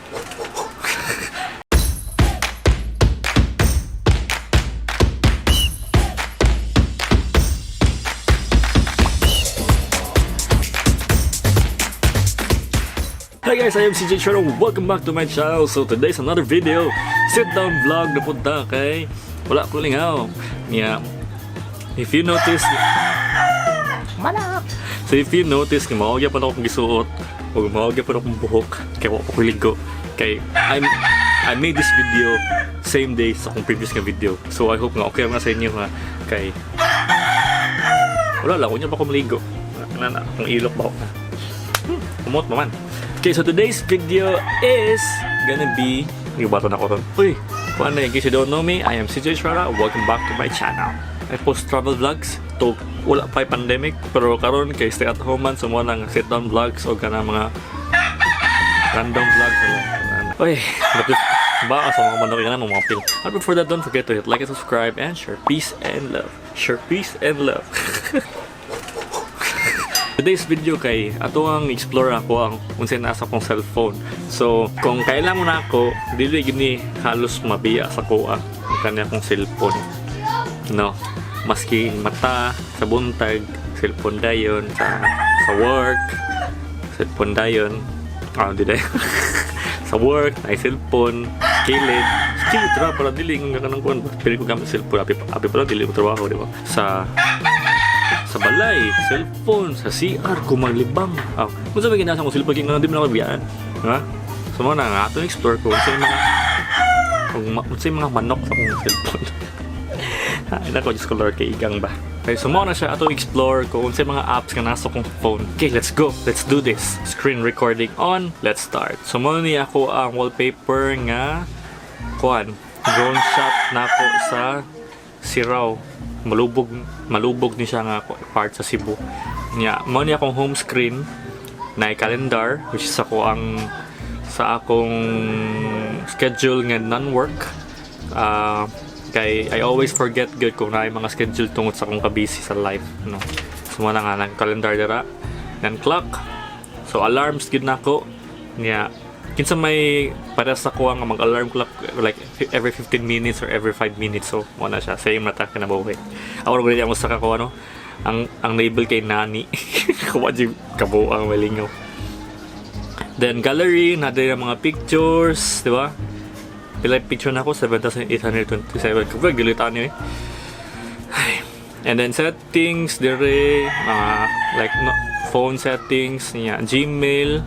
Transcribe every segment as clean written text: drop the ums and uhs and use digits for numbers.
Hi guys, I am CJ. Welcome back to my channel. So today's another video, sit down vlog na punta kay wala ko lingaw. Yeah. If you notice, so if you notice, maogya pa na akong gisuot o maogya pa na akong buhok kay wala ko ligo kay I made this video same day sa akong previous nga video. So I hope nga okay nga sa inyo nga kay wala lang, kunya pa akong maligo na akong ilok ba na kumot naman. Okay, so today's video is gonna be bato na ko ron. Uy, kung ano, in case you don't know me, I am CJ. Welcome back to my channel. I post travel vlogs to wala pa pandemic, pero karon kay stay at home man, sumuha ng sit down vlogs o kana mga random vlogs. Uy, ba sa mga manok yan mga pil. But before that, don't forget to hit like and subscribe and share peace and love. Share peace and love. Today's video kay ato ang explore ako ang unsay nasa akong cellphone. So kung kailan mo na ako, dili gini halos mabiya sa kuha ang kanya akong cellphone. No, maski mata sa buntag, cellphone dayon sa work, cellphone dayon. Dili. Sa work, ay cellphone, kilid tra para dili nga kanang kuan. Pero ko gamit cellphone api para dili mo trabaho, di ba? Sa balay, cellphone, sa CR, kumaglibang. Kung sabi ginasa kong cellphone, kaya nga di mo na kabiyaan. Ha? So mga nga, ito explore ko. Kung sa mga manok sa akong cellphone. Ina ko, just color kay igang ba. Okay, so mga na siya, ito explore ko kung sa mga apps nga nasa akong phone. Okay, let's go. Let's do this. Screen recording on. Let's start. So mga niya ako ang wallpaper nga kuan. Drone shot na ako sa Siraw. Malubog ni siya nga part sa Cebu. Mo niya akong home screen na calendar which is ako ang sa akong schedule nga non-work. Kay I always forget good kung na mga schedule tungod sa akong kabisi sa life, no. So mo na nga nang calendar dira. Then clock. So alarms gid nako. Kinsa may para sa kuha nga mag-alarm clock like every 15 minutes or every 5 minutes. So mo na siya same na ta kinabuhi. Ako rin ang usa ka ko ano ang label kay Nani. Kuha di kabo ang malingaw. Then gallery na din mga pictures, di ba? Pila picture na ako 7,827. Kapag gilitan niyo eh. And then settings dire mga like phone settings niya, Gmail.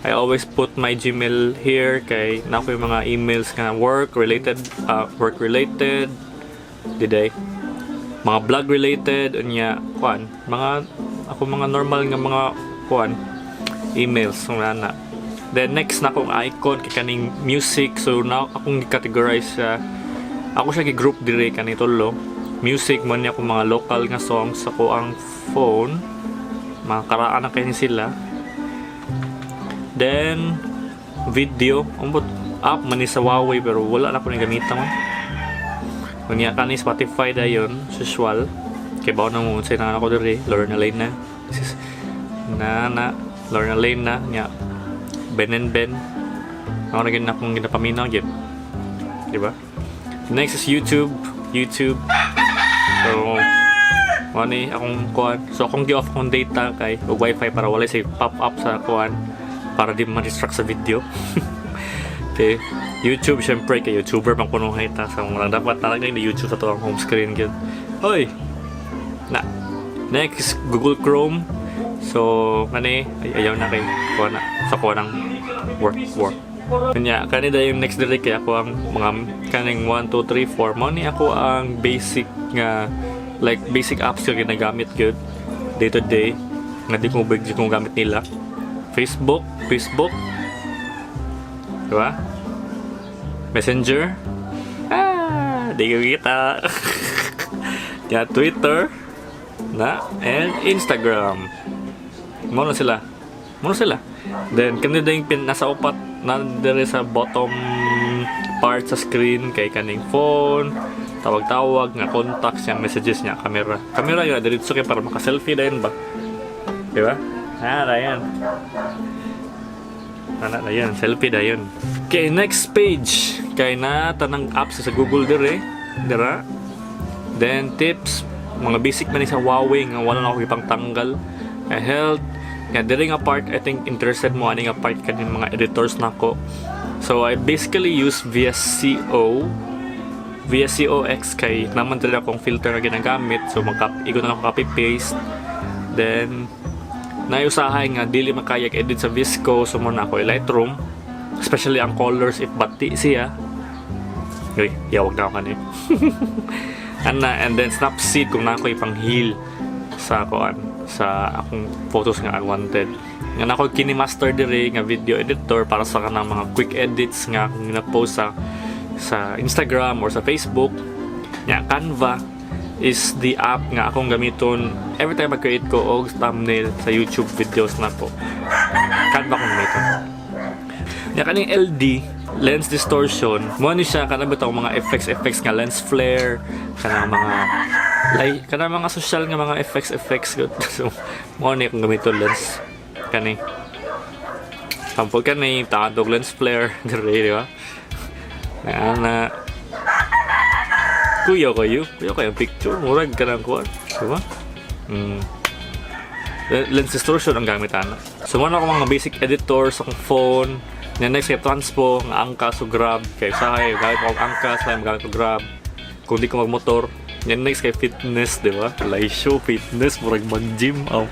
I always put my Gmail here kay na ko yung mga emails nga work related, diday. Mga blog related unya kuan, mga normal nga mga kuan emails na. Then next na akong icon kay kaning music. So now akong gi-categorize ako siya gi-group dire kanito lo. Music man niya akong mga local nga songs ako ang phone. Mga karaan na kay sila. Then video, app man ni sa Huawei pero wala na ko ni gamitan man. Kunya kani Spotify dayon, usual. Kay bawo na mo say na ako diri, Lorna Lane na. This is Lorna Lane na nya. Ben. Ako na gid na akong ginapaminaw gyud. Di ba? Next is YouTube. So money akong kuan. So akong gi-off akong data kay o wifi para wala say pop up sa kuan. Para di ma-distract sa video. Okay. YouTube, syempre kay YouTuber pang punuhay ta sa mga dapat talaga yung YouTube sa to ang home screen yun. Hoy! Next, Google Chrome. So, ayaw na kay kuha na sa kuha ng work. Kanya, kanina yung next direct kaya ako ang mga kaning 1, 2, 3, 4. Money ako ang basic nga like basic apps yung ginagamit good day to day nga di ko gamit nila. Facebook, diba? Messenger, di ko kita. Twitter, and Instagram. Mono sila. Then kanina yung nasa upat na dire sa bottom part sa screen kay kaning phone, tawag-tawag nga contacts yang messages niya, camera yun diretso kay para maka-selfie dayon ba, diba? Ayan. Ana na yun, selfie na yun. Okay, next page. Kaya na tanang apps sa Google dire. Dira. Then tips, mga basic man sa Huawei nga wala na ako ipang tanggal. Health. Nga dire nga part, I think interested mo ani nga part kanin mga editors nako. So I basically use VSCO X kay naman talaga akong filter na ginagamit. So igo na lang copy paste. Then nayusahay nga dili makayag edit sa Visco, so muna ako Lightroom, especially ang colors if bati siya. Uy, yawag na ako kanina. And then Snapseed kung na ako ipang-heal sa akong photos nga unwanted. Nga na ako kini-master dire nga video editor para sa kanang mga quick edits nga akong gina-post sa Instagram or sa Facebook. Nga Canva is the app nga akong gamiton every time mag-create ko og thumbnail sa YouTube videos na po. Canva akong gamiton. Nga kaning LD, lens distortion, mo ni siya kanang bitaw mga effects nga lens flare, kanang mga social nga mga effects good. So mo ni akong gamiton lens kani. Tampol kani tadog lens flare dire di ba? Na kuya kayo picture murag ka lang kuha diba? Lens distortion ang gamit ana. So muna ako mga basic editor sa akong phone. Next kay transpo nga angkas o grab kay usahay gamit ko angkas lang gamit ko grab kung di ko magmotor. Next kay fitness diba? Live show fitness murag mag-gym oh.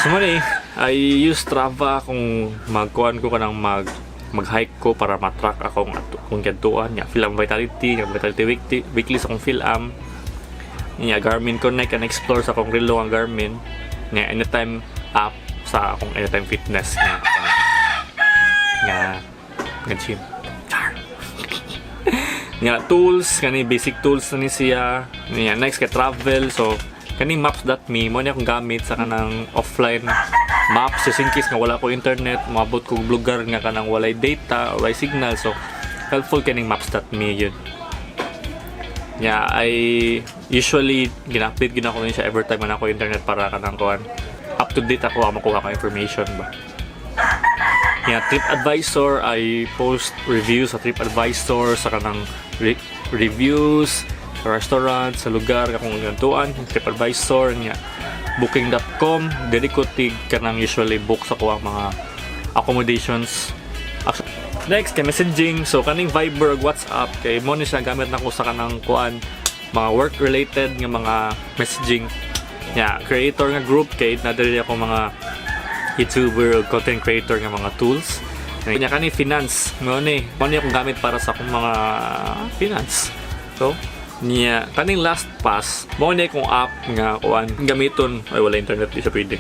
So muna I use Strava kung magkuhan ko kanang mag-hike ko para matrack akong gantuan nga film vitality weekly sa akong film nga Garmin Connect and explore sa akong relo ang Garmin nga anytime app sa akong anytime fitness nga gym nga tools kani basic tools na ni siya nga next kay travel so kani maps.me mo ni akong gamit sa kanang offline maps just in case nga wala ko internet maabot ko lugar nga kanang walay data or walay signal so helpful kaning maps.me yun. Yeah, I usually gina-update ko siya every time na ako internet para kanang kuan up to date ako makuha ko information ba. Yeah, TripAdvisor, I post reviews sa TripAdvisor sa kanang reviews sa restaurant, sa lugar kung gantuan, TripAdvisor niya. Booking.com, dili ko tig kanang usually book sa kuha mga accommodations. Next, kay messaging. So kaning Viber ug WhatsApp kay mo ni siya gamit nako sa kanang kuan mga work related nga mga messaging. Yeah, creator nga group kay nadali ako mga YouTuber o content creator nga mga tools. Kanya kani finance, mo ni akong gamit para sa akong mga finance. So, niya kaning LastPass, mo ni akong app nga kuan gamiton ay wala internet di siya pwede.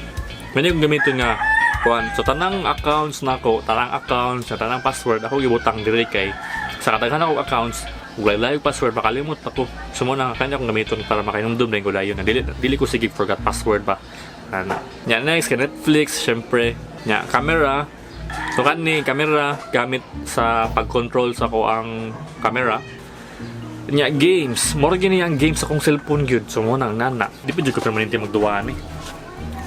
Kanya akong gamiton nga kuan so tanang accounts nako, tanang password ako gibutang diri kay sa kadaghan ako accounts wala password makalimot ako. So mo na kanya akong gamiton para makainumdum na ko dayon. Dili ko sige forgot password ba. Nya next kay Netflix syempre nya camera so kani camera gamit sa pag-control sa ko ang camera nya games more gini ang games sa kong cellphone gyud so mo nang nana di pa jud ko permanente magduwa ni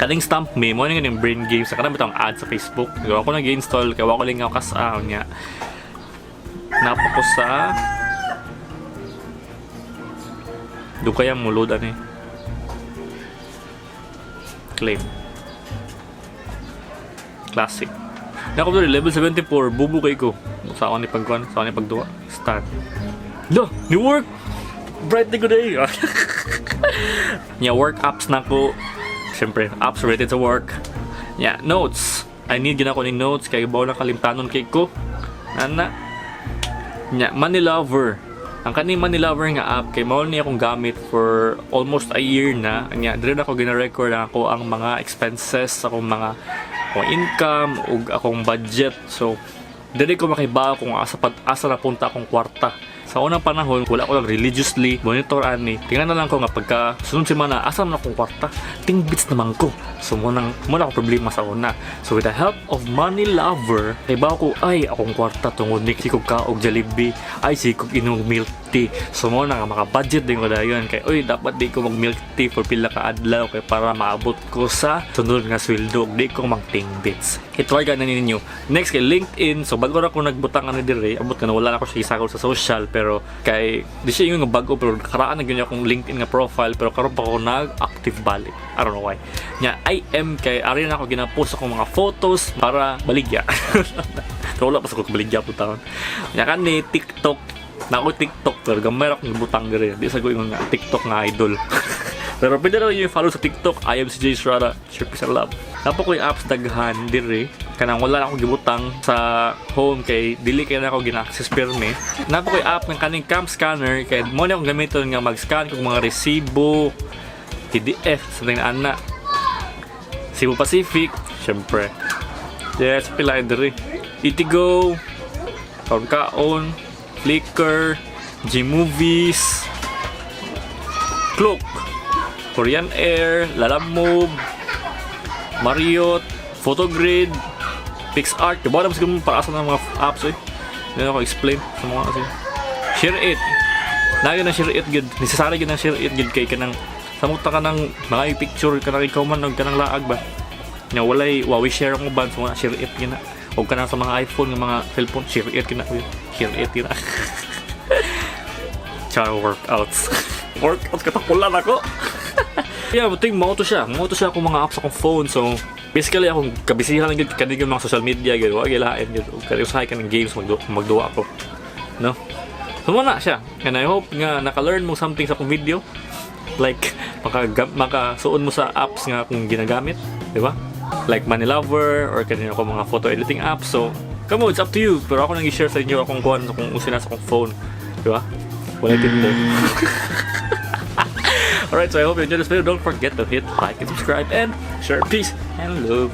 kaning stamp me mo ning brain games sa kanang bitang ad sa Facebook gawa ko nag-install kay wa ko lingaw kas-aw nya napo ko sa do kaya mo load ani claim classic na ko level 74 bubu kay ko sa ako ni pagkuan sa ako ni pagduwa start no ni work bright day good day nya work apps na ko syempre apps related to work nya notes I need gina ko ni notes kay bawo na kalimtanon kay ko ana nya money lover ang kaning money lover nga app kay mao ni akong gamit for almost a year na nya dire na ko gina-record ako ang mga expenses akong mga income ug akong budget so dire ko makibaw kung asa na punta akong kwarta sa unang panahon wala ko lang religiously monitor ani tingnan na lang ko nga pagka sunod semana asa na akong kwarta tingbits naman ko so muna ako problema sa una so with the help of money lover kibaw ko ay akong kwarta tungod ni sikog ka og Jollibee ay sikog inog milk tea. So mo na nga maka-budget din ko dayon kay oy dapat di ko mag milk tea for pila ka adlaw kay para maabot ko sa sunod nga sweldo di ko mag tingbits. I-try ka na ninyo. Next kay LinkedIn. So bago ra ko nagbutang ano dire abot ka na wala na ko siya isakol sa social pero kay di siya yung bago pero karaan na gyud akong LinkedIn nga profile pero karon pa ko nag-active balik. I don't know why. Nya I am kay ari na ako gina-post akong mga photos para baligya. Pero wala pa sa ko baligya po taon. Nya kan ni TikTok. Na ako TikTok pero gamay akong butang dire. Di sa ko yung nga TikTok nga idol. Pero pwede na yung follow sa TikTok. I am ping.cjestrada. Share peace and love. Napo ko yung apps daghan dire. Kanang wala na akong gibutang sa home kay dili kay na ako gina-access perme. Napo ko yung app ng kaning cam scanner kay mo na akong gamiton nga mag-scan kung mga resibo, PDF, something na ana. Cebu Pacific, syempre. Yes, pila dire. Itigo, Kaon, Flickr, Gmovies, Cloak, Korean Air, Lalamove, Marriott, Photogrid, PixArt. Diba alam siguro para sa mga apps eh. Hindi ako explain sa mga kasi. Share it. Lagi na share it good. Necessary yun ang share it good kay kanang samuta ka ng mga picture kanang ikaw man og kanang laag ba. Nya walay wawi share mo ban so share it gina. Og kanang sa mga iPhone ng mga cellphone share it gina. Share it gina. Char workouts. Workouts katapulan ako. Yeah, but mo to siya. Mo to siya akong mga apps akong phone. So basically akong kabisihan lang gid kanig mga social media gid. Wa gilain gid. Og kay usahay ka ng games magduwa ako. No? So na siya. And I hope nga naka-learn mo something sa akong video. Like makasuon mo sa apps nga akong ginagamit, di ba? Like Money Lover or kanina ko mga photo editing apps. So, come on, it's up to you. Pero ako nang i-share sa inyo akong kuhan kung usin na sa akong phone, di ba? Wala tindi. Alright, so I hope you enjoyed this video. Don't forget to hit like and subscribe and share. Peace and love.